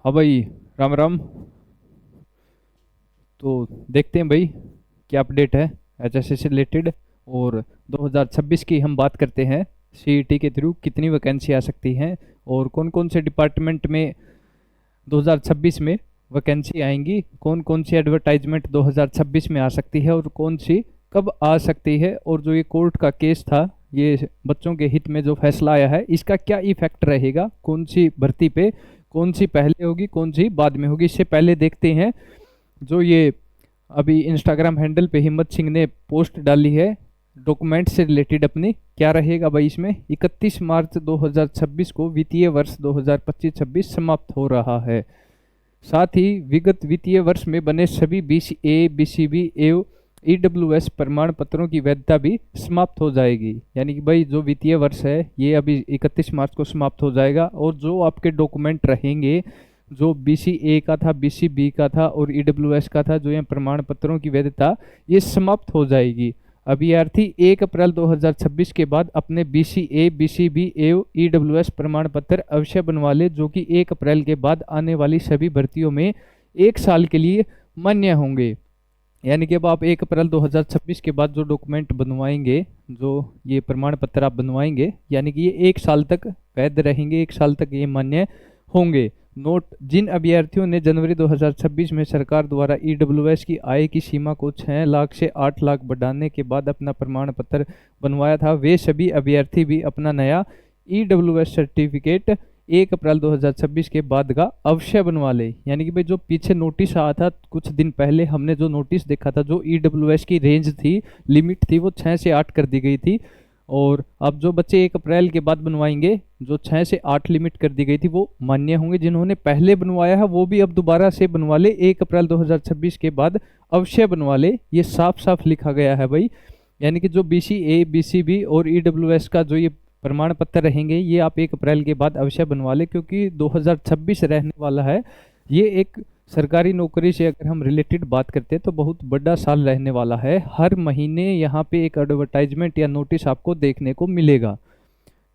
हाँ भाई, राम राम। तो देखते हैं भाई, क्या अपडेट है एचएससी से रिलेटेड। और 2026 की हम बात करते हैं। सीईटी के थ्रू कितनी वैकेंसी आ सकती हैं और कौन कौन से डिपार्टमेंट में 2026 में वैकेंसी आएंगी, कौन कौन सी एडवर्टाइजमेंट 2026 में आ सकती है और कौन सी कब आ सकती है। और जो ये कोर्ट का केस था, ये बच्चों के हित में जो फैसला आया है, इसका क्या इफेक्ट रहेगा, कौन सी भर्ती पे, कौन सी पहले होगी कौन सी बाद में होगी। इससे पहले देखते हैं जो ये अभी इंस्टाग्राम हैंडल पे हिम्मत सिंह ने पोस्ट डाली है डॉक्यूमेंट से रिलेटेड अपनी, क्या रहेगा भाई इसमें। 31 मार्च 2026 को वित्तीय वर्ष 2025-26 समाप्त हो रहा है। साथ ही विगत वित्तीय वर्ष में बने सभी बीसीए, बीसीबी एवं ईडब्ल्यूएस प्रमाण पत्रों की वैधता भी समाप्त हो जाएगी। यानी कि भाई जो वित्तीय वर्ष है ये अभी 31 मार्च को समाप्त हो जाएगा और जो आपके डॉक्यूमेंट रहेंगे, जो बीसीए का था, बीसीबी का था और ईडब्ल्यूएस का था, जो ये प्रमाण पत्रों की वैधता ये समाप्त हो जाएगी। अभ्यर्थी 1 अप्रैल 2026 के बाद अपने बीसीए, बीसीबी एवं ईडब्ल्यूएस प्रमाण पत्र अवश्य बनवा ले, जो कि 1 अप्रैल के बाद आने वाली सभी भर्तियों में 1 साल के लिए मान्य होंगे। यानी कि अब आप 1 अप्रैल 2026 के बाद जो डॉक्यूमेंट बनवाएंगे, जो ये प्रमाण पत्र आप बनवाएंगे, यानी कि ये 1 साल तक वैध रहेंगे, 1 साल तक ये मान्य होंगे। नोट: जिन अभ्यर्थियों ने जनवरी 2026 में सरकार द्वारा ईडब्ल्यूएस की आय की सीमा को 6 लाख से 8 लाख बढ़ाने के बाद अपना प्रमाण पत्र बनवाया था, वे सभी अभ्यर्थी भी अपना नया ईडब्ल्यूएस सर्टिफिकेट 1 अप्रैल 2026 के बाद का अवश्य बनवा ले। यानी कि भाई जो पीछे नोटिस आया था कुछ दिन पहले, हमने जो नोटिस देखा था, जो ईडब्ल्यूएस की रेंज थी, लिमिट थी, वो 6 से 8 कर दी गई थी। और अब जो बच्चे 1 अप्रैल के बाद बनवाएंगे, जो 6 से 8 लिमिट कर दी गई थी, वो मान्य होंगे। जिन्होंने पहले बनवाया है वो भी अब दोबारा से बनवा ले, 1 अप्रैल 2026 के बाद अवश्य बनवा ले। ये साफ साफ लिखा गया है भाई। यानी कि जो बीसीए, बीसीबी और ईडब्ल्यूएस का जो ये प्रमाण पत्र रहेंगे, ये आप 1 अप्रैल के बाद अवश्य बनवा ले, क्योंकि 2026 रहने वाला है। ये एक सरकारी नौकरी से अगर हम रिलेटेड बात करते हैं तो बहुत बड़ा साल रहने वाला है। हर महीने यहाँ पे एक एडवर्टाइजमेंट या नोटिस आपको देखने को मिलेगा।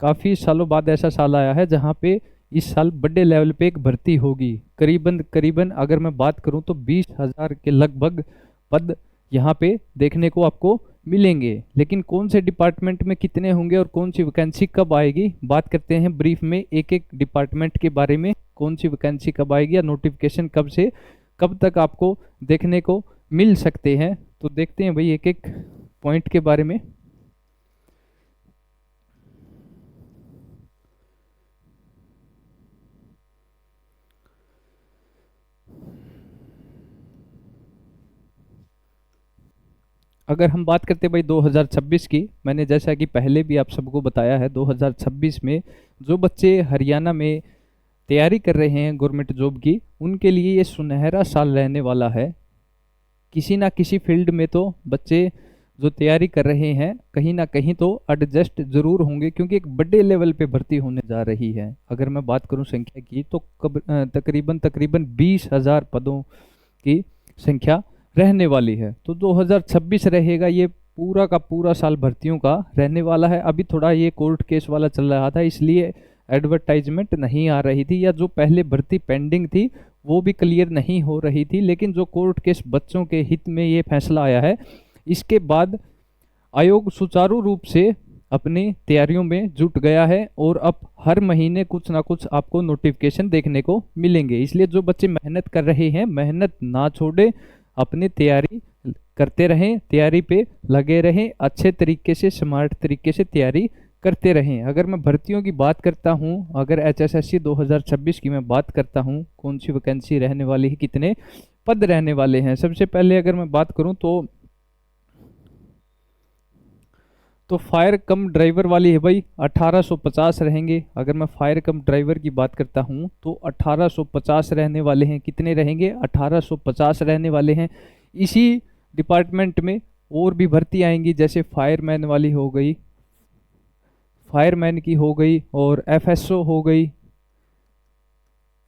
काफ़ी सालों बाद ऐसा साल आया है जहाँ पे इस साल बड़े लेवल पे एक भर्ती होगी। करीबन करीबन अगर मैं बात करूँ तो 20,000 के लगभग पद यहाँ पे देखने को आपको मिलेंगे। लेकिन कौन से डिपार्टमेंट में कितने होंगे और कौन सी वैकेंसी कब आएगी, बात करते हैं ब्रीफ में एक एक डिपार्टमेंट के बारे में। कौन सी वैकेंसी कब आएगी या नोटिफिकेशन कब से कब तक आपको देखने को मिल सकते हैं, तो देखते हैं भाई एक एक पॉइंट के बारे में। अगर हम बात करते हैं भाई 2026 की, मैंने जैसा कि पहले भी आप सबको बताया है, 2026 में जो बच्चे हरियाणा में तैयारी कर रहे हैं गवर्नमेंट जॉब की, उनके लिए ये सुनहरा साल रहने वाला है। किसी ना किसी फील्ड में तो बच्चे जो तैयारी कर रहे हैं कहीं ना कहीं तो एडजस्ट जरूर होंगे, क्योंकि एक बड़े लेवल पे भर्ती होने जा रही है। अगर मैं बात करूं संख्या की तो तकरीबन तकरीबन 20,000 पदों की संख्या रहने वाली है। तो 2026 रहेगा, ये पूरा का पूरा साल भर्तियों का रहने वाला है। अभी थोड़ा ये कोर्ट केस वाला चल रहा था, इसलिए एडवर्टाइजमेंट नहीं आ रही थी, या जो पहले भर्ती पेंडिंग थी वो भी क्लियर नहीं हो रही थी। लेकिन जो कोर्ट केस बच्चों के हित में ये फैसला आया है, इसके बाद आयोग सुचारू रूप से अपनी तैयारियों में जुट गया है और अब हर महीने कुछ ना कुछ आपको नोटिफिकेशन देखने को मिलेंगे। इसलिए जो बच्चे मेहनत कर रहे हैं, मेहनत ना छोड़े, अपनी तैयारी करते रहें, तैयारी पे लगे रहें, अच्छे तरीके से स्मार्ट तरीके से तैयारी करते रहें। अगर मैं भर्तियों की बात करता हूं, अगर एचएसएससी 2026 की मैं बात करता हूं, कौन सी वैकेंसी रहने वाली है, कितने पद रहने वाले हैं, सबसे पहले अगर मैं बात करूं तो फायर कम ड्राइवर वाली है भाई 1850 रहेंगे। अगर मैं फायर कम ड्राइवर की बात करता हूं तो 1850 रहने वाले हैं। कितने रहेंगे? 1850 रहने वाले हैं। इसी डिपार्टमेंट में और भी भर्ती आएंगी, जैसे फायरमैन वाली हो गई, फायरमैन की हो गई, और एफएसओ हो गई,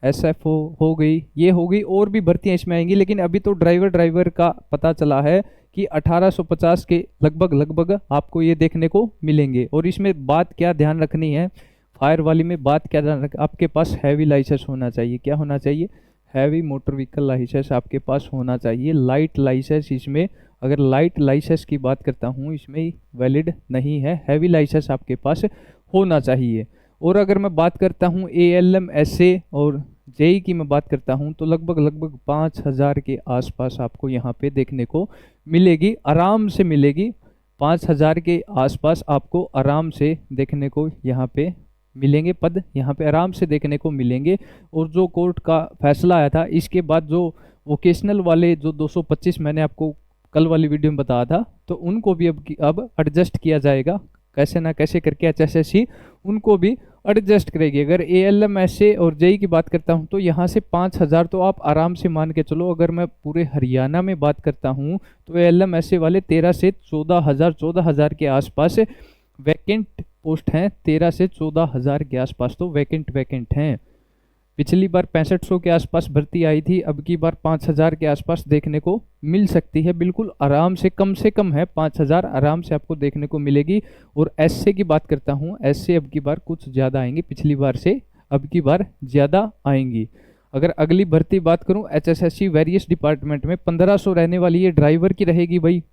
एसएफओ हो गई, ये हो गई, और भी भर्तियां इसमें आएंगी। लेकिन अभी तो ड्राइवर का पता चला है कि 1850 के लगभग लगभग आपको ये देखने को मिलेंगे। और इसमें बात क्या ध्यान रखनी है, फायर वाली में बात क्या ध्यान रखें, आपके पास हैवी लाइसेंस होना चाहिए। क्या होना चाहिए? हैवी मोटर व्हीकल लाइसेंस आपके पास होना चाहिए। लाइट लाइसेंस इसमें, अगर लाइट लाइसेंस की बात करता हूँ इसमें वैलिड नहीं है, हैवी लाइसेंस आपके पास होना चाहिए। और अगर मैं बात करता हूँ ALM SA और जेई की मैं बात करता हूँ तो लगभग 5,000 के आसपास आपको यहाँ पे देखने को मिलेगी, आराम से मिलेगी। 5,000 के आसपास आपको आराम से देखने को यहाँ पे मिलेंगे, पद यहाँ पे आराम से देखने को मिलेंगे। और जो कोर्ट का फैसला आया था इसके बाद जो वोकेशनल वाले जो 225 मैंने आपको कल वाली वीडियो में बताया था, तो उनको भी अब एडजस्ट किया जाएगा, कैसे ना कैसे करके HSSC उनको भी एडजस्ट करेगी। अगर ALM SA और जेई की बात करता हूँ तो यहाँ से 5,000 तो आप आराम से मान के चलो। अगर मैं पूरे हरियाणा में बात करता हूँ तो ALM SA वाले 13 से 14,000 के आसपास वैकेंट पोस्ट हैं। 13 से 14,000 के आसपास तो वैकेंट हैं। पिछली बार 6500 के आसपास भर्ती आई थी, अब की बार 5,000 के आसपास देखने को मिल सकती है। बिल्कुल आराम से कम है, 5,000 आराम से आपको देखने को मिलेगी। और एसए की बात करता हूँ, एसए अब की बार कुछ ज़्यादा आएंगी, पिछली बार से अब की बार ज़्यादा आएंगी। अगर अगली भर्ती बात करूँ HSSC वेरियस डिपार्टमेंट में 1500 रहने वाली है, ड्राइवर की रहेगी भाई।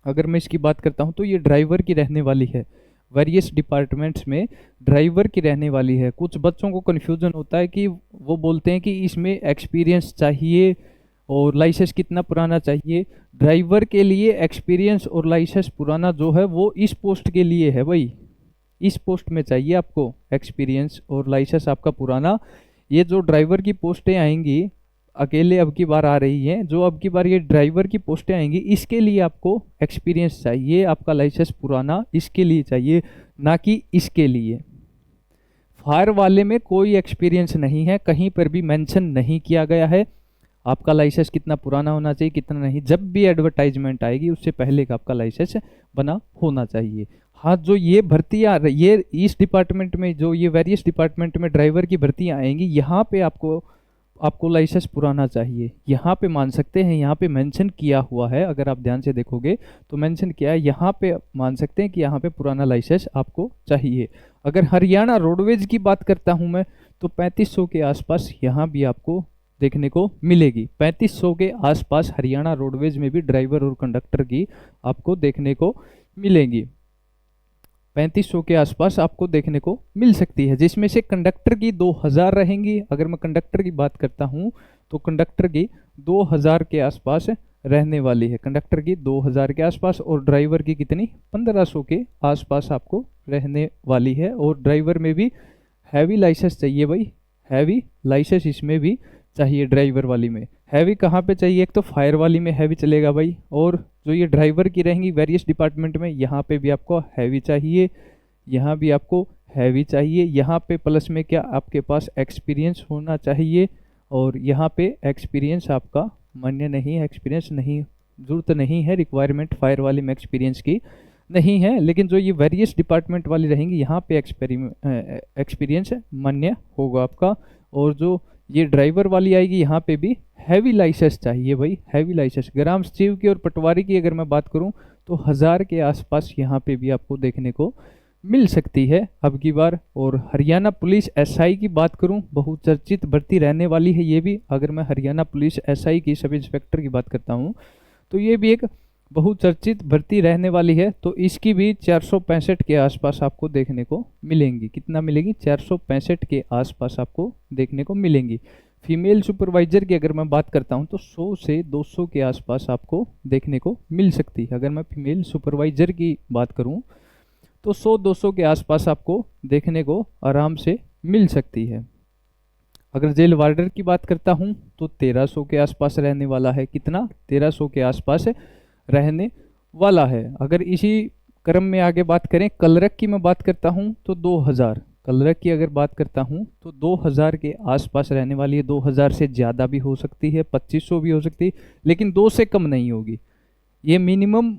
अगर मैं इसकी बात करता हूँ तो ये ड्राइवर की रहने वाली है, वेरियस डिपार्टमेंट्स में ड्राइवर की रहने वाली है। कुछ बच्चों को कन्फ्यूजन होता है कि वो बोलते हैं कि इसमें एक्सपीरियंस चाहिए और लाइसेंस कितना पुराना चाहिए। ड्राइवर के लिए एक्सपीरियंस और लाइसेंस पुराना जो है वो इस पोस्ट के लिए है भाई, इस पोस्ट में चाहिए आपको एक्सपीरियंस और लाइसेंस आपका पुराना। ये जो ड्राइवर की पोस्टें आएंगी अकेले अब की बार आ रही हैं, जो अब की बार ये ड्राइवर की पोस्टें आएंगी इसके लिए आपको एक्सपीरियंस चाहिए, आपका लाइसेंस पुराना इसके लिए चाहिए, ना कि इसके लिए। फायर वाले में कोई एक्सपीरियंस नहीं है, कहीं पर भी मेंशन नहीं किया गया है आपका लाइसेंस कितना पुराना होना चाहिए कितना नहीं। जब भी एडवर्टाइजमेंट आएगी उससे पहले का आपका लाइसेंस बना होना चाहिए। हाँ, जो ये भर्तियाँ ये इस डिपार्टमेंट में, जो ये वेरियस डिपार्टमेंट में ड्राइवर की भर्तियाँ आएंगी, यहाँ पे आपको लाइसेंस पुराना चाहिए। यहाँ पे मान सकते हैं, यहाँ पे मेंशन किया हुआ है, अगर आप ध्यान से देखोगे तो मेंशन किया है, यहाँ पे मान सकते हैं कि यहाँ पे पुराना लाइसेंस आपको चाहिए। अगर हरियाणा रोडवेज की बात करता हूँ मैं तो 3500 के आसपास यहाँ भी आपको देखने को मिलेगी। 3500 के आसपास हरियाणा रोडवेज में भी ड्राइवर और कंडक्टर की आपको देखने को मिलेंगी। 3500 के आसपास आपको देखने को मिल सकती है, जिसमें से कंडक्टर की 2000 रहेंगी। अगर मैं कंडक्टर की बात करता हूं तो कंडक्टर की 2000 के आसपास रहने वाली है, कंडक्टर की 2000 के आसपास। और ड्राइवर की कितनी? 1500 के आसपास आपको रहने वाली है। और ड्राइवर में भी हैवी लाइसेंस चाहिए भाई, हैवी लाइसेंस इसमें भी चाहिए। ड्राइवर वाली में हैवी कहाँ पे चाहिए? एक तो फायर वाली में हैवी चलेगा भाई, और जो ये ड्राइवर की रहेंगी वेरियस डिपार्टमेंट में, यहाँ पे भी आपको हैवी चाहिए, यहाँ भी आपको हैवी चाहिए। यहाँ पे प्लस में क्या आपके पास एक्सपीरियंस होना चाहिए, और यहाँ पे एक्सपीरियंस आपका मान्य नहीं है, एक्सपीरियंस नहीं, जरूरत नहीं है, रिक्वायरमेंट फायर वाली में एक्सपीरियंस की नहीं है। लेकिन जो ये वेरियस डिपार्टमेंट वाली रहेंगी यहाँ पे एक्सपीरियंस मान्य होगा आपका। और जो ये ड्राइवर वाली आएगी यहाँ पे भी हैवी लाइसेंस चाहिए भाई, हैवी लाइसेंस। ग्राम सचिव की और पटवारी की अगर मैं बात करूँ तो 1000 के आसपास यहाँ पे भी आपको देखने को मिल सकती है अब की बार। और हरियाणा पुलिस SI की बात करूँ, बहुचर्चित भर्ती रहने वाली है ये भी। अगर मैं हरियाणा पुलिस SI की सब इंस्पेक्टर की बात करता हूँ तो ये भी एक बहुचर्चित भर्ती रहने वाली है। तो इसकी भी 465 के आसपास आपको देखने को मिलेंगी। कितना मिलेगी? 465 के आसपास आपको देखने को मिलेंगी। फीमेल सुपरवाइजर की अगर मैं बात करता हूं तो 100 से 200 के आसपास आपको देखने को मिल सकती है। अगर मैं फीमेल सुपरवाइजर की बात करूं तो 100-200 के आसपास आपको देखने को आराम से मिल सकती है। अगर जेल वार्डर की बात करता हूं तो 1300 के आसपास रहने वाला है। कितना? 1300 के आसपास रहने वाला है। अगर इसी क्रम में आगे बात करें क्लर्क की मैं बात करता हूं तो 2000, क्लर्क की अगर बात करता हूं तो 2000 के आसपास रहने वाली है। 2000 से ज़्यादा भी हो सकती है, 2500 भी हो सकती है, लेकिन 2 से कम नहीं होगी। ये मिनिमम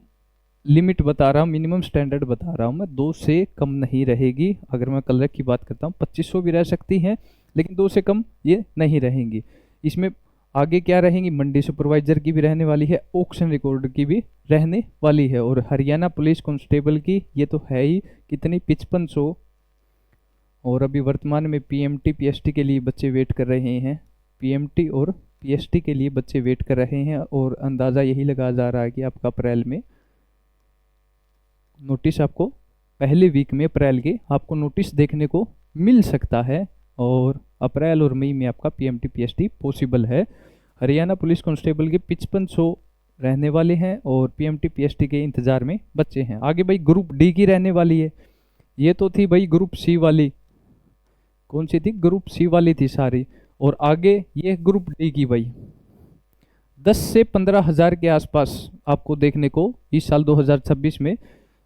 लिमिट बता रहा हूँ, मिनिमम स्टैंडर्ड बता रहा हूँ मैं, 2 से कम नहीं रहेगी। अगर मैं क्लर्क की बात करता हूँ 2500 भी रह सकती हैं, लेकिन 2 से कम ये नहीं रहेंगी। इसमें आगे क्या रहेंगी? मंडी सुपरवाइजर की भी रहने वाली है, ऑक्शन रिकॉर्डर की भी रहने वाली है। और हरियाणा पुलिस कांस्टेबल की ये तो है ही, कितनी? 5500 और अभी वर्तमान में पीएमटी पीएसटी के लिए बच्चे वेट कर रहे हैं। पीएमटी और पीएसटी के लिए बच्चे वेट कर रहे हैं और अंदाज़ा यही लगाया जा रहा है कि आपका अप्रैल में नोटिस आपको पहले वीक में अप्रैल के आपको नोटिस देखने को मिल सकता है और अप्रैल और मई में आपका पीएमटी पीएसटी पॉसिबल है। हरियाणा पुलिस कांस्टेबल के 5500 रहने वाले हैं और पीएमटी पीएसटी के इंतजार में बच्चे हैं। आगे भाई ग्रुप डी की रहने वाली है। ये तो थी भाई ग्रुप सी वाली, कौन सी थी? ग्रुप सी वाली थी सारी। और आगे ये ग्रुप डी की भाई 10 से 15 हज़ार के आसपास आपको देखने को इस साल 2026 में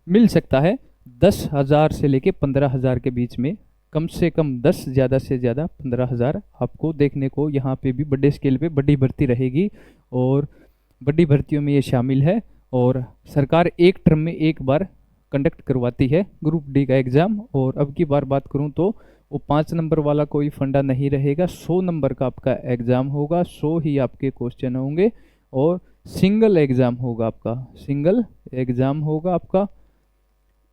मिल सकता है। 10,000 से लेके 15,000 के बीच में, कम से कम 10, ज़्यादा से ज़्यादा 15,000 आपको देखने को यहाँ पे भी बड़े स्केल पे बड़ी भर्ती रहेगी और बड़ी भर्तियों में ये शामिल है। और सरकार एक टर्म में एक बार कंडक्ट करवाती है ग्रुप डी का एग्ज़ाम। और अब की बार बात करूँ तो वो 5 नंबर वाला कोई फंडा नहीं रहेगा, 100 नंबर का आपका एग्ज़ाम होगा, 100 ही आपके क्वेश्चन होंगे और सिंगल एग्ज़ाम होगा आपका, सिंगल एग्ज़ाम होगा आपका।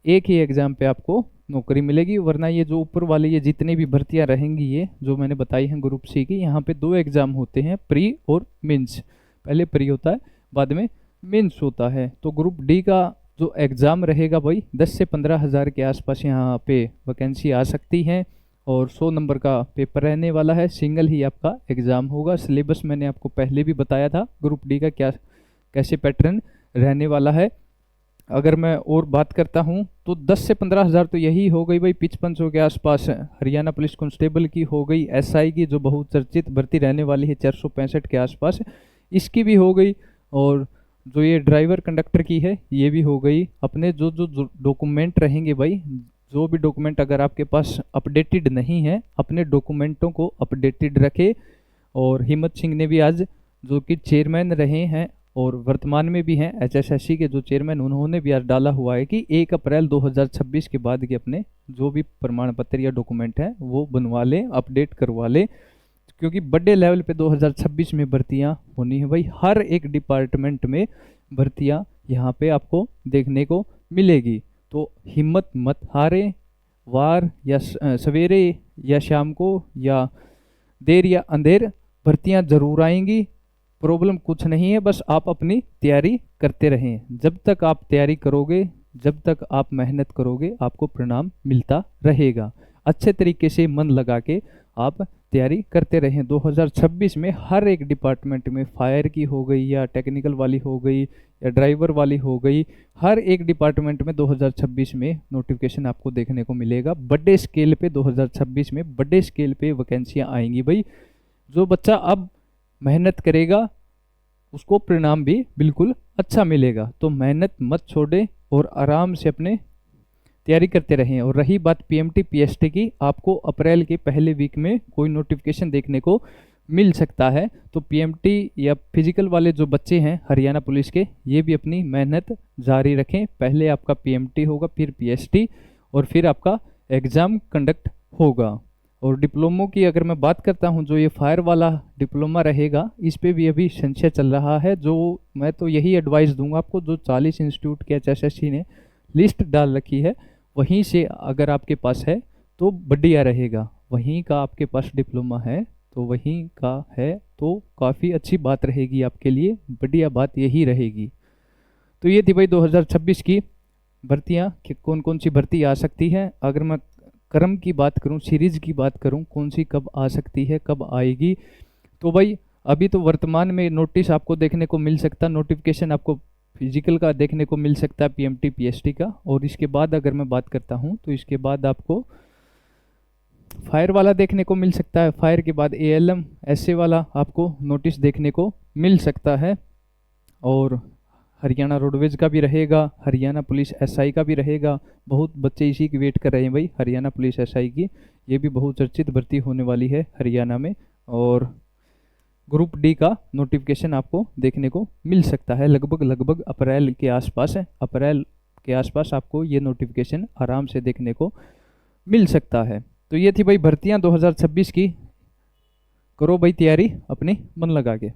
एक ही एग्ज़ाम पे आपको नौकरी मिलेगी। वरना ये जो ऊपर वाले ये जितने भी भर्तियां रहेंगी ये जो मैंने बताई हैं ग्रुप सी की, यहाँ पे 2 एग्ज़ाम होते हैं, प्री और मेंस। पहले प्री होता है, बाद में मेंस होता है। तो ग्रुप डी का जो एग्ज़ाम रहेगा भाई 10 से 15,000 के आसपास यहाँ पे वैकेंसी आ सकती हैं और 100 नंबर का पेपर रहने वाला है, सिंगल ही आपका एग्ज़ाम होगा। सिलेबस मैंने आपको पहले भी बताया था ग्रुप डी का क्या कैसे पैटर्न रहने वाला है। अगर मैं और बात करता हूं तो 10 से 15,000 तो यही हो गई भाई 5500 के आसपास हरियाणा पुलिस कांस्टेबल की हो गई। एसआई की जो बहुचर्चित भर्ती रहने वाली है 465 के आसपास, इसकी भी हो गई। और जो ये ड्राइवर कंडक्टर की है ये भी हो गई। अपने जो जो डॉक्यूमेंट रहेंगे भाई, जो भी डॉक्यूमेंट अगर आपके पास अपडेटेड नहीं है, अपने डॉक्यूमेंटों को अपडेटेड रखे। और हिम्मत सिंह ने भी आज, जो कि चेयरमैन रहे हैं और वर्तमान में भी हैं एचएसएससी के जो चेयरमैन, उन्होंने भी आज डाला हुआ है कि 1 अप्रैल 2026 के बाद के अपने जो भी प्रमाण पत्र या डॉक्यूमेंट हैं वो बनवा लें, अपडेट करवा लें। क्योंकि बड़े लेवल पे 2026 में भर्तियां होनी है भाई, हर एक डिपार्टमेंट में भर्तियां यहाँ पे आपको देखने को मिलेगी। तो हिम्मत मत हारें, वार या सवेरे या शाम को या देर या अंधेर भर्तियां जरूर आएंगी। प्रॉब्लम कुछ नहीं है, बस आप अपनी तैयारी करते रहें। जब तक आप तैयारी करोगे, जब तक आप मेहनत करोगे, आपको परिणाम मिलता रहेगा। अच्छे तरीके से मन लगा के आप तैयारी करते रहें। 2026 में हर एक डिपार्टमेंट में, फायर की हो गई या टेक्निकल वाली हो गई या ड्राइवर वाली हो गई, हर एक डिपार्टमेंट में 2026 में नोटिफिकेशन आपको देखने को मिलेगा। बड़े स्केल पे 2026 में बड़े स्केल पे वैकेंसियाँ आएंगी भाई। जो बच्चा अब मेहनत करेगा उसको परिणाम भी बिल्कुल अच्छा मिलेगा। तो मेहनत मत छोड़े और आराम से अपने तैयारी करते रहें। और रही बात पीएमटी पीएसटी की, आपको अप्रैल के पहले वीक में कोई नोटिफिकेशन देखने को मिल सकता है। तो पीएमटी या फिजिकल वाले जो बच्चे हैं हरियाणा पुलिस के, ये भी अपनी मेहनत जारी रखें। पहले आपका पीएमटी होगा, फिर पीएसटी और फिर आपका एग्ज़ाम कंडक्ट होगा। और डिप्लोमो की अगर मैं बात करता हूं, जो ये फायर वाला डिप्लोमा रहेगा, इस पे भी अभी संशय चल रहा है। जो मैं तो यही एडवाइस दूंगा आपको, जो 40 इंस्टीट्यूट के एचएसएससी ने लिस्ट डाल रखी है वहीं से अगर आपके पास है तो बढ़िया रहेगा। वहीं का आपके पास डिप्लोमा है तो वहीं का है तो काफ़ी अच्छी बात रहेगी आपके लिए, बढ़िया बात यही रहेगी। तो ये थी भाई 2026 की भर्तियाँ कि कौन कौन सी भर्ती आ सकती है। अगर मैं क्रम की बात करूं, सीरीज की बात करूं, कौन सी कब आ सकती है, कब आएगी, तो भाई अभी तो वर्तमान में नोटिस आपको देखने को मिल सकता है, नोटिफिकेशन आपको फिजिकल का देखने को मिल सकता है पीएमटी पीएसटी का। और इसके बाद अगर मैं बात करता हूं तो इसके बाद आपको फायर वाला देखने को मिल सकता है। फायर के बाद एएलएम ऐसे वाला आपको नोटिस देखने को मिल सकता है। और हरियाणा रोडवेज का भी रहेगा, हरियाणा पुलिस एसआई का भी रहेगा। बहुत बच्चे इसी की वेट कर रहे हैं भाई, हरियाणा पुलिस एसआई की। ये भी बहुत चर्चित भर्ती होने वाली है हरियाणा में। और ग्रुप डी का नोटिफिकेशन आपको देखने को मिल सकता है लगभग अप्रैल के आसपास है। अप्रैल के आसपास आपको ये नोटिफिकेशन आराम से देखने को मिल सकता है। तो ये थी भाई भर्तियां 2026 की। करो भाई तैयारी अपनी मन लगा के।